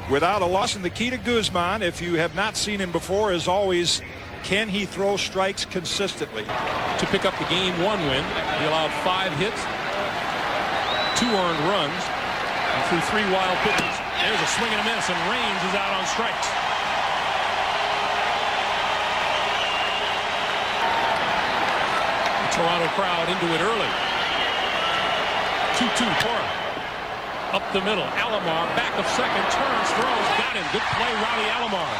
without a loss. And the key to Guzman, if you have not seen him before, is always, can he throw strikes consistently? To pick up the Game 1 win, he allowed 5 hits, 2 earned runs, and threw 3 wild pitches. There's a swing and a miss, and Raines is out on strikes. The Toronto crowd into it early. 2-2 Cora. Up the middle, Alomar, back of second, turns, throws, got him. Good play, Robbie Alomar.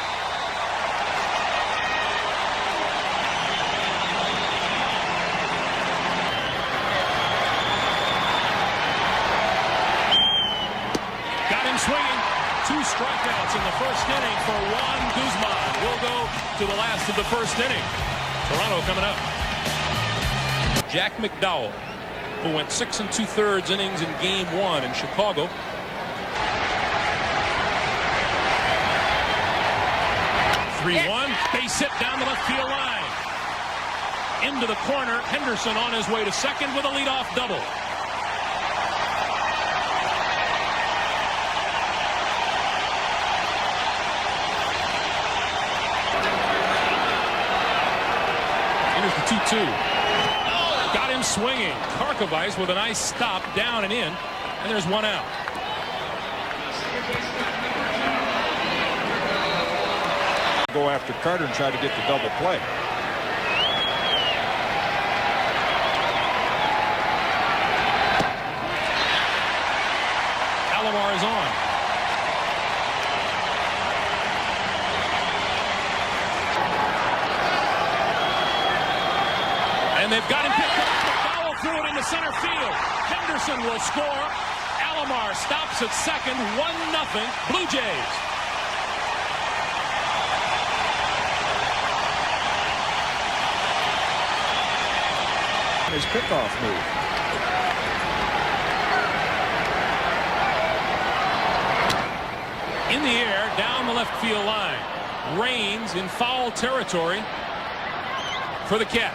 Got him swinging. 2 strikeouts in the first inning for Juan Guzman. We'll go to the last of the first inning. Toronto coming up. Jack McDowell, who went 6 2/3 innings in Game 1 in Chicago. Three-1, base hit down the left field line. Into the corner, Henderson on his way to second with a leadoff double. Here's the 2-2. Got him swinging. Karkovice with a nice stop down and in, and there's 1 out. Go after Carter and try to get the double play. Alomar is on. And they've got him picked up. McDowell threw it into center field. Henderson will score. Alomar stops at second. 1-0 Blue Jays. His pickoff move. In the air, down the left field line. Raines in foul territory for the catch.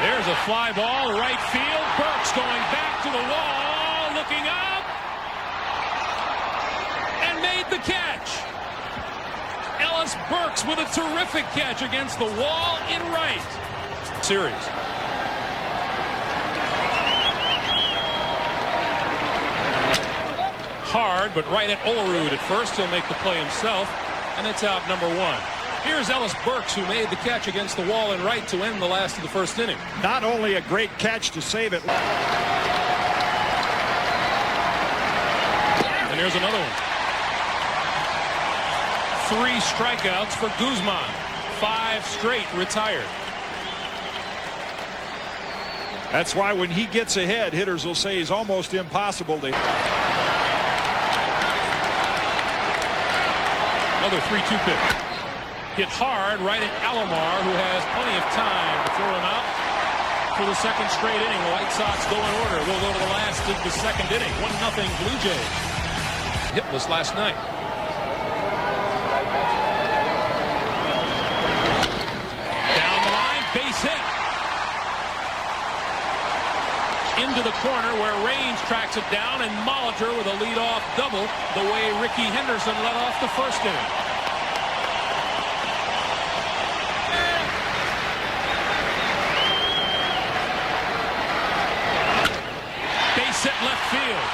There's a fly ball, right field. Burks going back to the wall, looking up, and made the catch. Ellis Burks with a terrific catch against the wall in right. Series. Hard, but right at Olerud at first. He'll make the play himself, and it's out number 1. Here's Ellis Burks, who made the catch against the wall in right to end the last of the first inning. Not only a great catch to save it. And there's another one. 3 strikeouts for Guzman. 5 straight retired. That's why when he gets ahead, hitters will say he's almost impossible to. Another 3-2 pitch. Hit hard right at Alomar, who has plenty of time to throw him out for the second straight inning. The White Sox go in order. We'll go to the last of the second inning. 1-0 Blue Jays. Hitless last night. Down the line, base hit. Into the corner where Raines tracks it down, and Molitor with a leadoff double, the way Ricky Henderson led off the first inning. Base hit left field.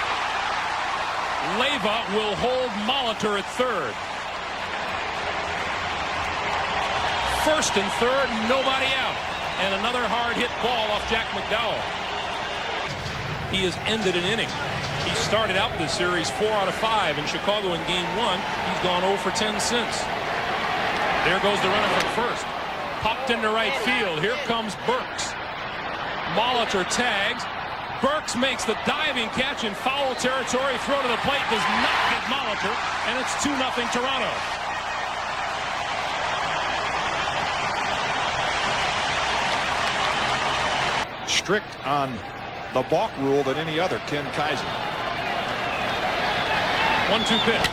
Leyva will hold Molitor at third. First and third, nobody out. And another hard hit ball off Jack McDowell. He has ended an inning. He started out this series 4 out of 5 in Chicago in Game 1. He's gone 0 for 10 since. There goes the runner from first. Popped into right field. Here comes Burks. Molitor tags. Burks makes the diving catch in foul territory. Throw to the plate does not get Molitor, and it's 2-0 Toronto. Strict on the balk rule than any other, Ken Kaiser. 1-2 pitch.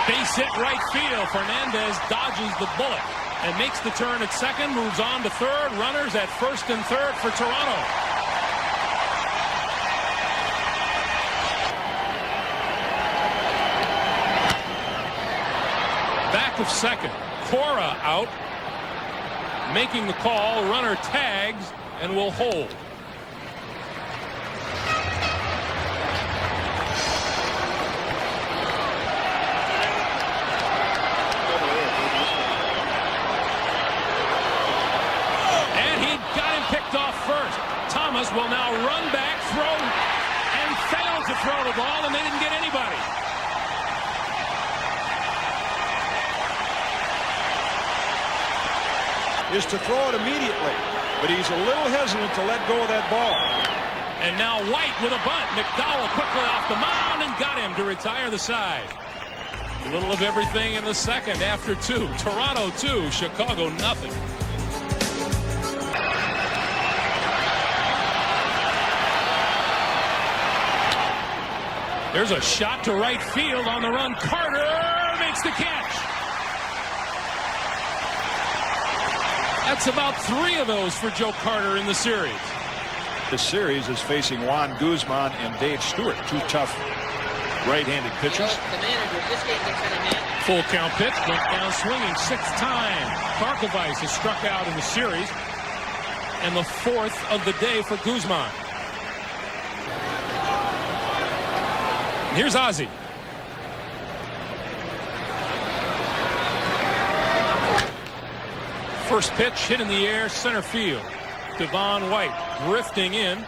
Base hit right field. Fernandez dodges the bullet. and makes the turn at second, moves on to third. Runners at first and third for Toronto. Back of second. Cora out. Making the call. Runner tags and will hold. Thomas will now run back, throw, and fails to throw the ball, and they didn't get anybody. Is to throw it immediately, but he's a little hesitant to let go of that ball. And now White with a bunt. McDowell quickly off the mound and got him to retire the side. A little of everything in the second after two. Toronto 2, Chicago nothing. There's a shot to right field on the run. Carter makes the catch. That's about 3 of those for Joe Carter in the series. This series is facing Juan Guzman and Dave Stewart, 2 tough right-handed pitchers. Full count pitch, went down swinging 6th time. Karkovice has struck out in the series, and the 4th of the day for Guzman. Here's Ozzie. First pitch hit in the air, center field. Devon White drifting in,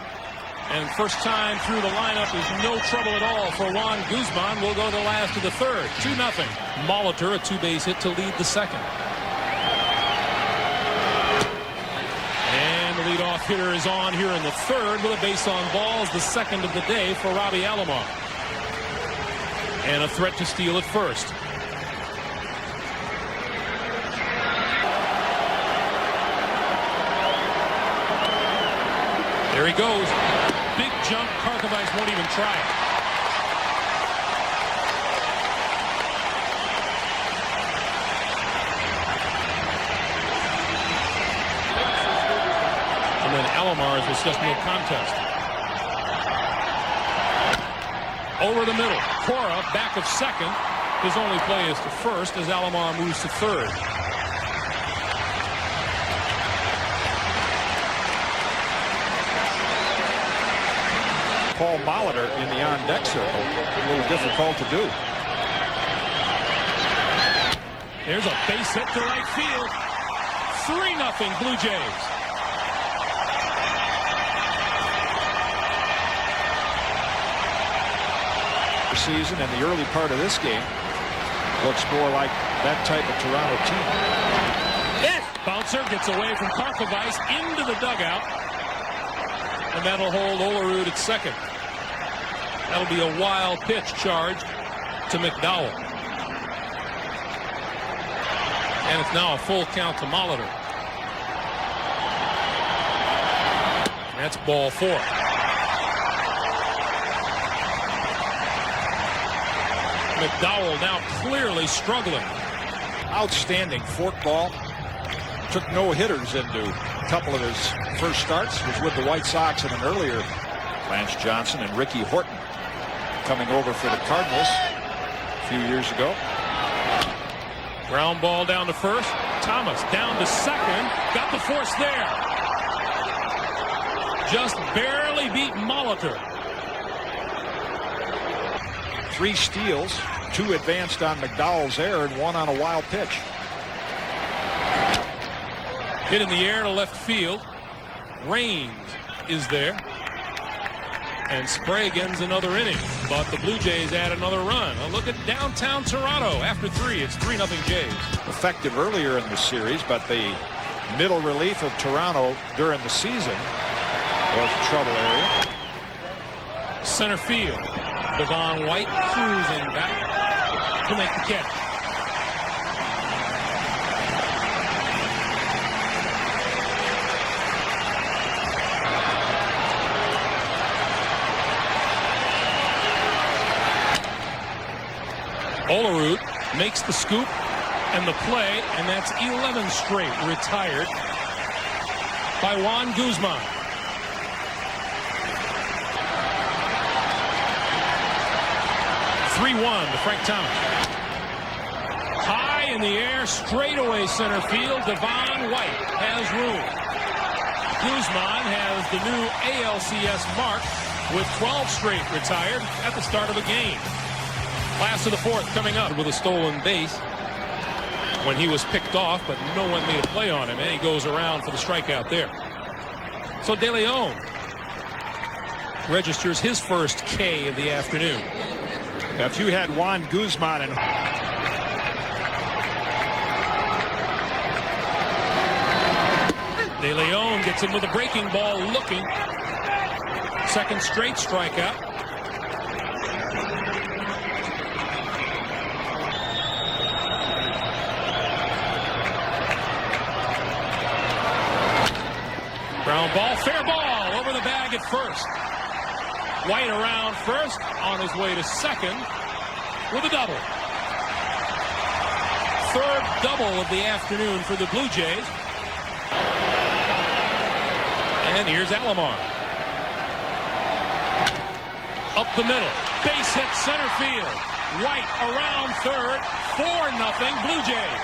and first time through the lineup is no trouble at all for Juan Guzman. Will go the last of the third. 2-0. Molitor, a 2-base hit to lead the second. And the leadoff hitter is on here in the third with a base on balls, the second of the day for Robbie Alomar. And a threat to steal at first. There he goes. Big jump. Karkovice won't even try it. And then Alomar's was just no contest. Over the middle. Cora back of second. His only play is to first as Alomar moves to third. Paul Molitor in the on-deck circle. A little difficult to do. There's a base hit to right field. 3-0 Blue Jays. Season and the early part of this game looks more like that type of Toronto team. Yes. Bouncer gets away from Karkovice into the dugout, and that'll hold Olerud at second. That'll be a wild pitch charge to McDowell, and it's now a full count to Molitor. That's ball 4. McDowell now clearly struggling. Outstanding forkball. Took no hitters into a couple of his first starts. Was with the White Sox and an earlier Lance Johnson and Ricky Horton coming over for the Cardinals a few years ago. Ground ball down to first. Thomas down to second. Got the force there. Just barely beat Molitor. 3 steals, 2 advanced on McDowell's error, and 1 on a wild pitch. Hit in the air to left field. Raines is there. And Sprague another inning. But the Blue Jays add another run. A look at downtown Toronto. After 3, it's 3-0 Jays. Effective earlier in the series, but the middle relief of Toronto during the season was a trouble area. Center field. Devon White cruising back to make the catch. Olerud makes the scoop And the play, and that's 11 straight retired by Juan Guzman. (3-1) to Frank Thomas. High in the air, straightaway center field. Devon White has room. Guzman has the new ALCS mark with 12 straight retired at the start of a game. Last of the fourth coming up with a stolen base when he was picked off, but no one made a play on him, and he goes around for the strikeout there. So De Leon registers his first K of the afternoon. Now, if you had Juan Guzman and De Leon gets him with a breaking ball looking. Second straight strikeout. Ground ball, fair ball, over the bag at first. White around first, on his way to second with a double. Third double of the afternoon for the Blue Jays. And here's Alomar. Up the middle, base hit center field. White around third, 4-0 Blue Jays.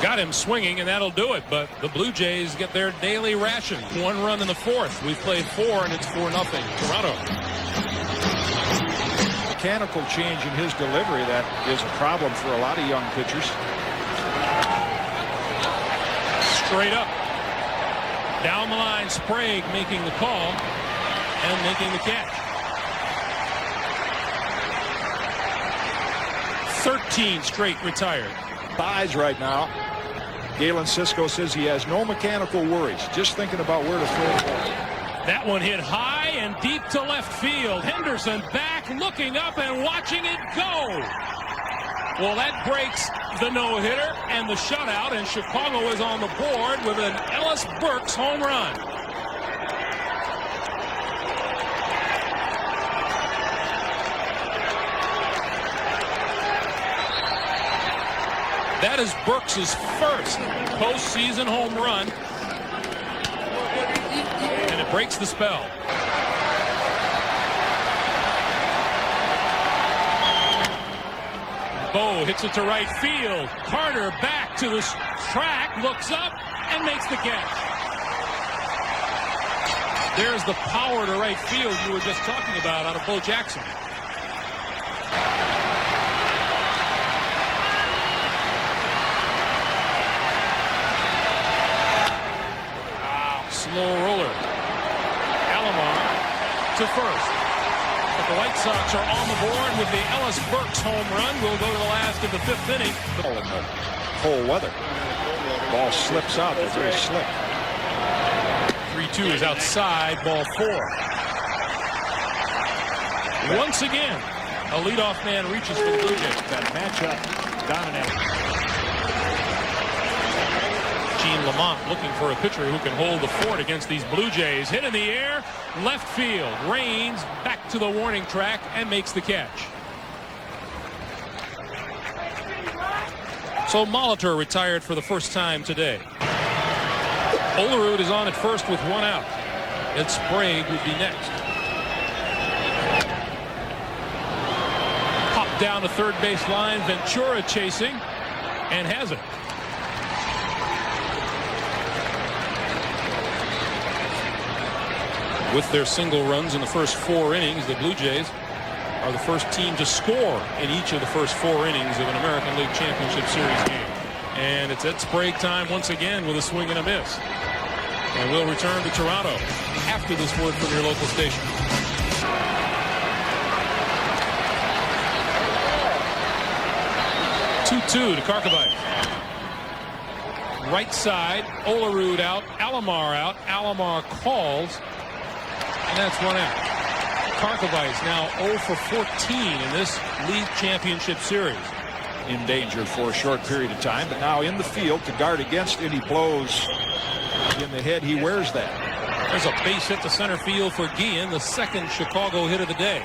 Got him swinging, and that'll do it. But the Blue Jays get their daily ration. 1 run in the fourth. We've played 4, and it's 4-0 Toronto. mechanical change in his delivery that is a problem for a lot of young pitchers. Straight up. Down the line, Sprague making the call and making the catch. 13 straight retired. Thighs right now. Galen Cisco says he has no mechanical worries, just thinking about where to throw the ball. That one hit high and deep to left field. Henderson back, looking up and watching it go. Well, that breaks the no-hitter and the shutout, and Chicago is on the board with an Ellis Burks home run. That is Burks' first postseason home run, and it breaks the spell. Bo hits it to right field. Carter back to the track, looks up, and makes the catch. There's the power to right field you were just talking about out of Bo Jackson. Slow roller. Alomar to first. But the White Sox are on the board with the Ellis Burks home run. We'll go to the last of the fifth inning. In the cold weather. Ball slips out. They're very slick. 3-2 is outside. Ball 4. Once again, a leadoff man reaches for the Blue Jays. That matchup dominating. Gene Lamont looking for a pitcher who can hold the fort against these Blue Jays. Hit in the air, left field. Rains back to the warning track and makes the catch. So Molitor retired for the first time today. Olerud is on at first with 1 out. And Sprague would be next. Pop down the third base line. Ventura chasing and has it. With their single runs in the first 4 innings, the Blue Jays are the first team to score in each of the first 4 innings of an American League Championship Series game. And it's at Sprague time once again with a swing and a miss. And we'll return to Toronto after this word from your local station. (2-2) to Karkovic. Right side, Olerud out, Alomar out. Alomar calls. And that's 1 out. Karkovic now 0 for 14 in this league championship series. In danger for a short period of time, but now in the field to guard against any blows in the head, he wears that. There's a base hit to center field for Guillen, the second Chicago hit of the day.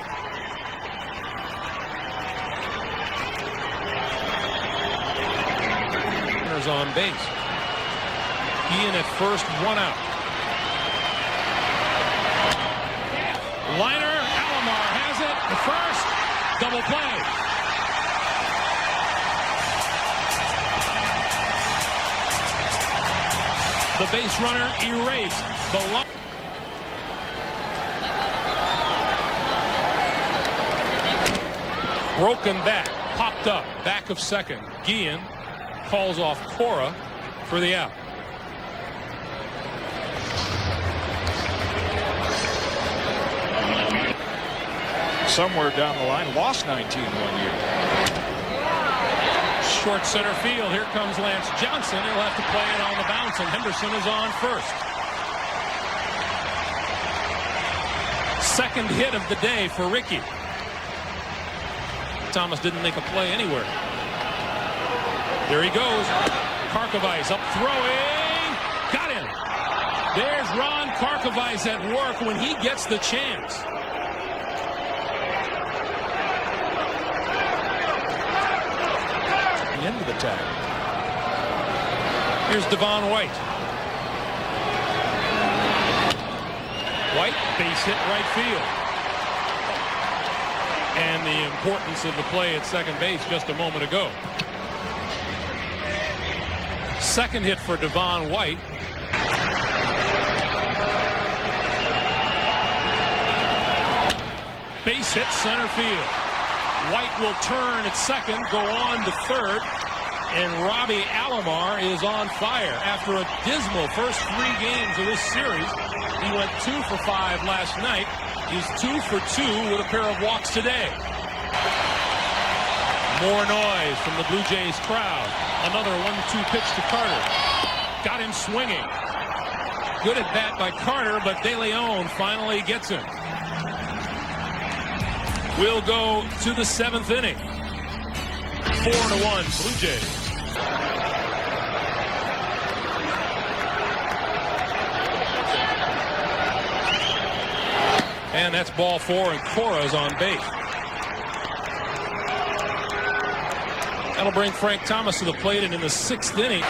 Runners on base. Guillen at first, 1 out. Liner, Alomar has it. The first, double play. The base runner erased. The line. Broken bat, popped up, back of second. Guillen calls off Cora for the out. Somewhere down the line, lost 19 one year. Short center field. Here comes Lance Johnson. He'll have to play it on the bounce, and Henderson is on first. Second hit of the day for Ricky. Thomas didn't make a play anywhere. There he goes. Karkovice up throwing. Got him. There's Ron Karkovice at work when he gets the chance. Into the tag. Here's Devon White. White, base hit right field. And the importance of the play at second base just a moment ago. Second hit for Devon White. Base hit center field. White will turn at second, go on to third, and Robbie Alomar is on fire. After a dismal first 3 games of this series, he went 2 for 5 last night. He's 2 for 2 with a pair of walks today. More noise from the Blue Jays crowd. Another 1-2 pitch to Carter. Got him swinging. Good at bat by Carter, but De Leon finally gets him. We'll go to the 7th inning. 4-1 Blue Jays. And that's ball 4, and Cora's on base. That'll bring Frank Thomas to the plate, and in the 6th inning,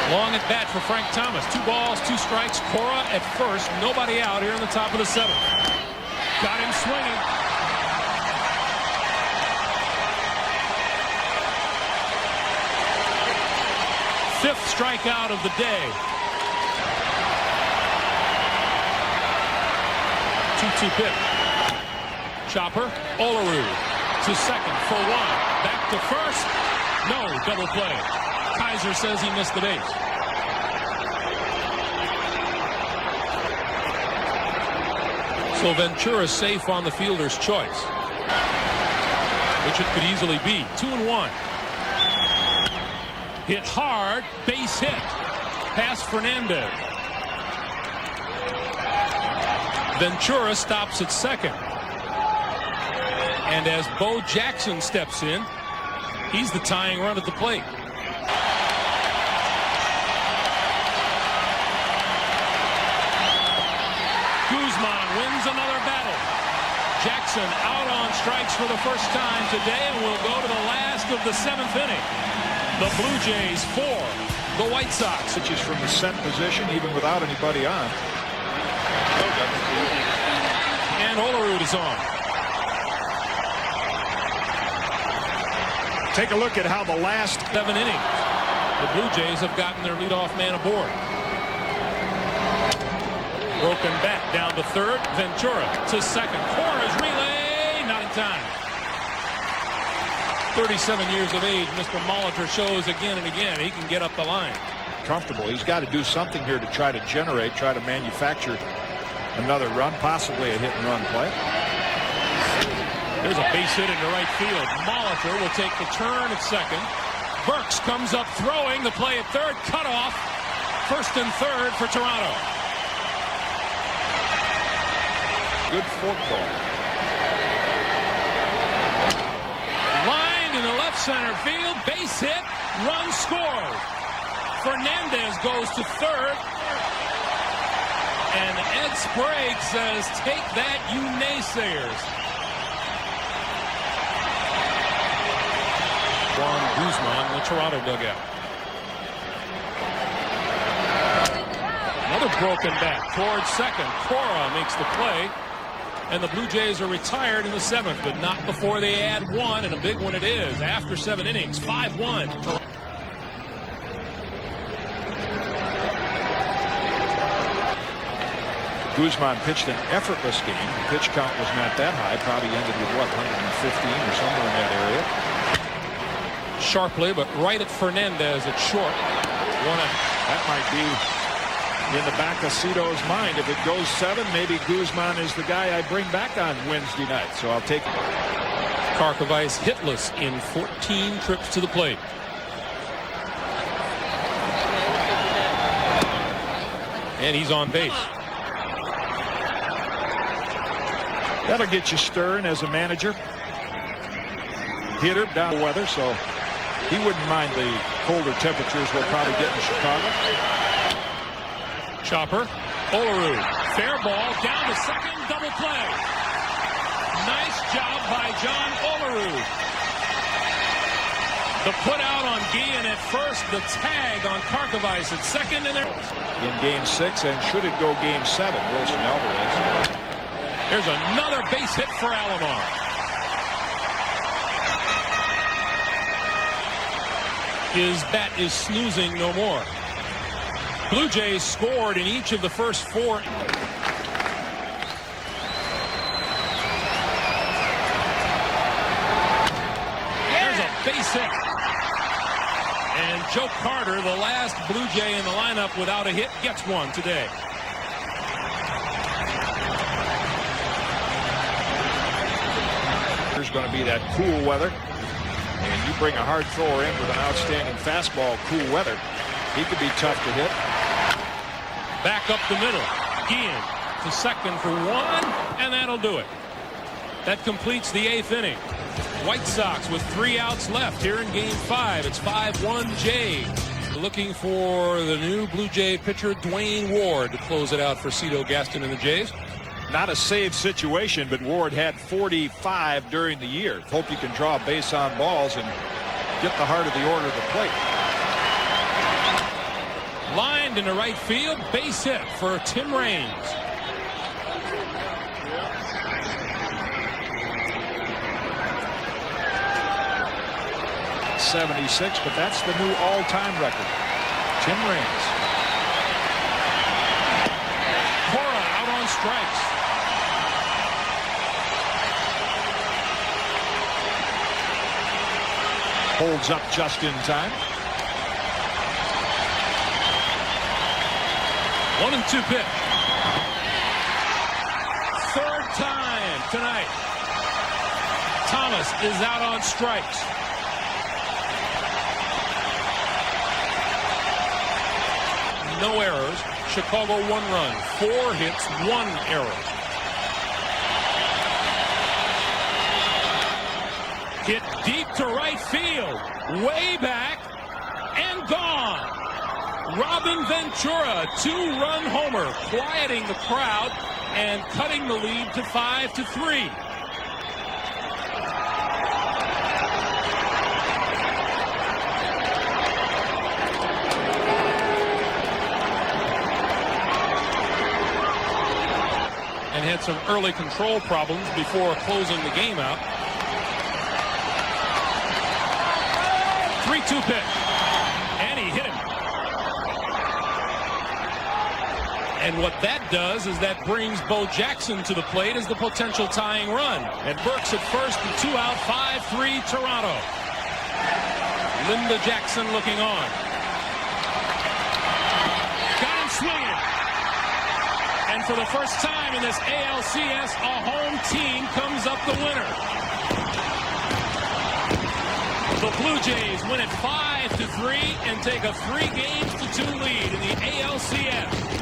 long at bat for Frank Thomas. 2 balls, 2 strikes. Cora at first, nobody out here in the top of the 7th. Got him swinging. Fifth strikeout of the day. 2-2 pitch. Chopper, Olerud to second for 1. Back to first. No, double play. Kaiser says he missed the base. So Ventura safe on the fielder's choice, which it could easily be. 2-1. Hit hard, base hit. Past Fernandez. Ventura stops at second. And as Bo Jackson steps in, he's the tying run at the plate. Guzman wins another battle. Jackson out on strikes for the first time today, and we'll go to the last of the 7th inning. The Blue Jays 4, the White Sox. Pitches from the set position, even without anybody on. And Olerud is on. Take a look at how the last 7 innings, the Blue Jays have gotten their leadoff man aboard. Broken bat down to third. Ventura to second. Cora's relay, not in time. 37 years of age, Mr. Molitor shows again and again he can get up the line. Comfortable. He's got to do something here to try to generate, try to manufacture another run, possibly a hit-and-run play. There's a base hit into right field. Molitor will take the turn at second. Burks comes up throwing. The play at third. Cut off. First and third for Toronto. Good fork ball. Line in the left center field. Base hit. Run scored. Fernandez goes to third. And Ed Sprague says, take that, you naysayers. Juan Guzman in the Toronto dugout. Another broken bat towards second. Cora makes the play. And the Blue Jays are retired in the 7th, but not before they add one, and a big one it is. After 7 innings, 5-1. Guzman pitched an effortless game. The pitch count was not that high. Probably ended with, what, 115 or somewhere in that area. Sharply, but right at Fernandez at short. That might be in the back of Cito's mind. If it goes 7, maybe Guzman is the guy I bring back on Wednesday night. So I'll take it. Karkovice hitless in 14 trips to the plate. And he's on base. That'll get you stirring as a manager. Hitter down the weather, so he wouldn't mind the colder temperatures we'll probably get in Chicago. Chopper, Olaru, fair ball, down to second, double play. Nice job by John Olaru. The put out on Guillen at first, the tag on Karkovice at second, and there. In game 6, and should it go game 7, Wilson Alvarez. There's another base hit for Alomar. His bat is snoozing no more. Blue Jays scored in each of the first 4. There's a base hit. And Joe Carter, the last Blue Jay in the lineup without a hit, gets one today. There's going to be that cool weather. And you bring a hard thrower in with an outstanding fastball, cool weather. He could be tough to hit. Back up the middle. Guillen to second for 1, and that'll do it. That completes the 8th inning. White Sox with 3 outs left here in game 5. It's 5-1 Jay. Looking for the new Blue Jay pitcher, Dwayne Ward, to close it out for Cito Gaston and the Jays. Not a save situation, but Ward had 45 during the year. Hope you can draw a base on balls and get the heart of the order to plate. Lined into right field, base hit for Tim Raines. .76, but that's the new all-time record. Tim Raines. Cora out on strikes. Holds up just in time. 1-2 pitch. Third time tonight. Thomas is out on strikes. No errors. Chicago 1 run, 4 hits, 1 error. Hit deep to right field, way back, and gone. Robin Ventura, 2-run homer, quieting the crowd and cutting the lead to 5-3. And had some early control problems before closing the game out. 3-2 pitch. And he hit him. And what that does is that brings Bo Jackson to the plate as the potential tying run. And Burks at first and 2 out, 5-3 Toronto. Linda Jackson looking on. Got him swinging. And for the first time in this ALCS, a home team comes up the winner. The Blue Jays win it 5-3 and take a 3-2 lead in the ALCS.